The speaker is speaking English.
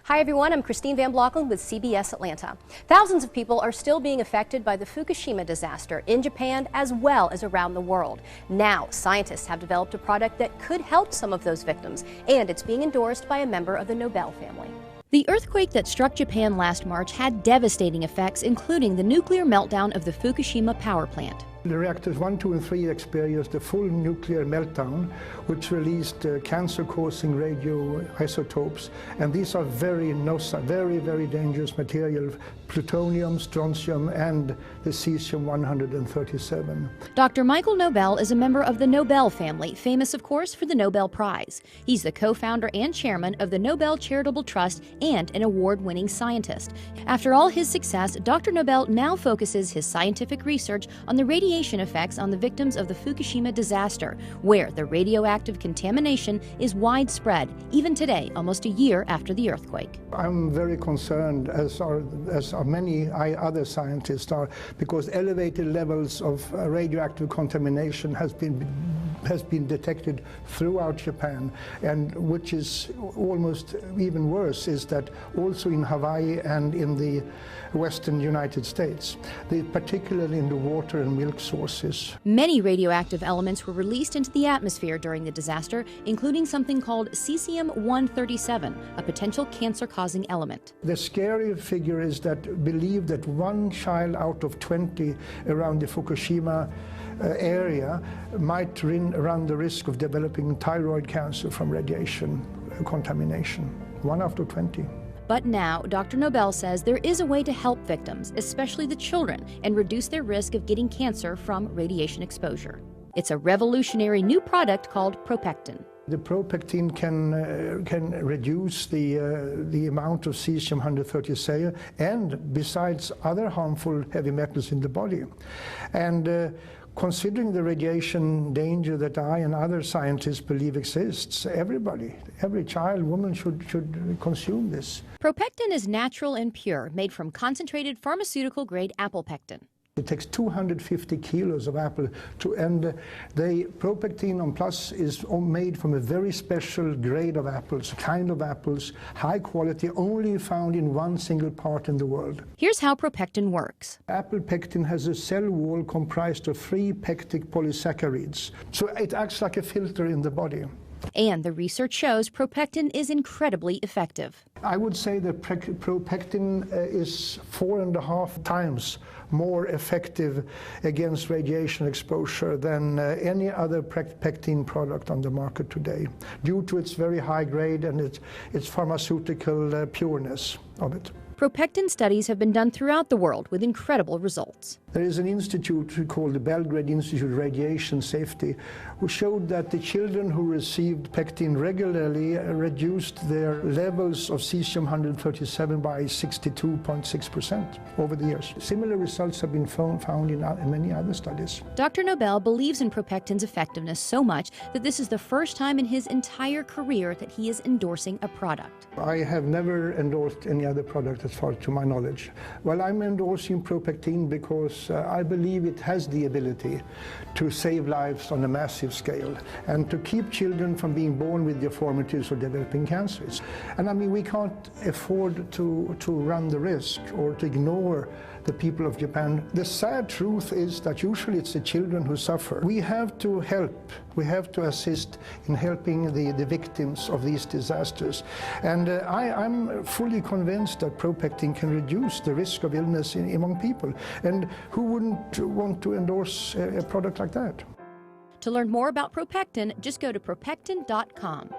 Hi everyone, I'm Christine Van Blocken with CBS Atlanta. Thousands of people are still being affected by the Fukushima disaster in Japan as well as around the world. Now, scientists have developed a product that could help some of those victims, and it's being endorsed by a member of the Nobel family. The earthquake that struck Japan last March had devastating effects, including the nuclear meltdown of the Fukushima power plant. The reactors 1, 2, and 3 experienced a full nuclear meltdown, which released cancer-causing radioisotopes, and these are very dangerous material: plutonium, strontium, and the cesium-137. Dr. Michael Nobel is a member of the Nobel family, famous, of course, for the Nobel Prize. He's the co-founder and chairman of the Nobel Charitable Trust and an award-winning scientist. After all his success, Dr. Nobel now focuses his scientific research on the radiation effects on the victims of the Fukushima disaster, where the radioactive contamination is widespread, even today, almost a year after the earthquake. I'm very concerned, as are many other scientists are, because elevated levels of radioactive contamination has been detected throughout Japan, and which is almost even worse is that also in Hawaii and in the western United States, particularly in the water and milk sources. Many radioactive elements were released into the atmosphere during the disaster, including something called cesium-137, a potential cancer-causing element. The scary figure is that believe that 1 child out of 20 around the Fukushima area might run the risk of developing thyroid cancer from radiation contamination. 1 out of 20. But now, Dr. Nobel says there is a way to help victims, especially the children, and reduce their risk of getting cancer from radiation exposure. It's a revolutionary new product called ProPectin. The ProPectin can reduce the amount of cesium-137 and besides other harmful heavy metals in the body. And considering the radiation danger that I and other scientists believe exists, every child, woman should consume this. ProPectin is natural and pure, made from concentrated pharmaceutical-grade apple pectin. It takes 250 kilos of apple and the ProPectin on Plus is made from a very special grade of apples, kind of apples, high quality, only found in one single part in the world. Here's how ProPectin works. Apple pectin has a cell wall comprised of 3 pectic polysaccharides, so it acts like a filter in the body. And the research shows ProPectin is incredibly effective. I would say that ProPectin is 4.5 times more effective against radiation exposure than any other pectin product on the market today, due to its very high grade and its pharmaceutical pureness of it. ProPectin studies have been done throughout the world with incredible results. There is an institute called the Belgrade Institute of Radiation Safety, who showed that the children who received pectin regularly reduced their levels of cesium-137 by 62.6% over the years. Similar results have been found in many other studies. Dr. Nobel believes in ProPectin's effectiveness so much that this is the first time in his entire career that he is endorsing a product. I have never endorsed any other product as far to my knowledge. Well, I'm endorsing ProPectin because I believe it has the ability to save lives on a massive scale and to keep children from being born with deformities or developing cancers. And I mean, we can't afford to run the risk or to ignore the people of Japan. The sad truth is that usually it's the children who suffer. We have to help, we have to assist in helping the victims of these disasters. And I'm fully convinced that ProPectin can reduce the risk of illness among people. And who wouldn't want to endorse a product like that? To learn more about ProPectin, just go to ProPectin.com.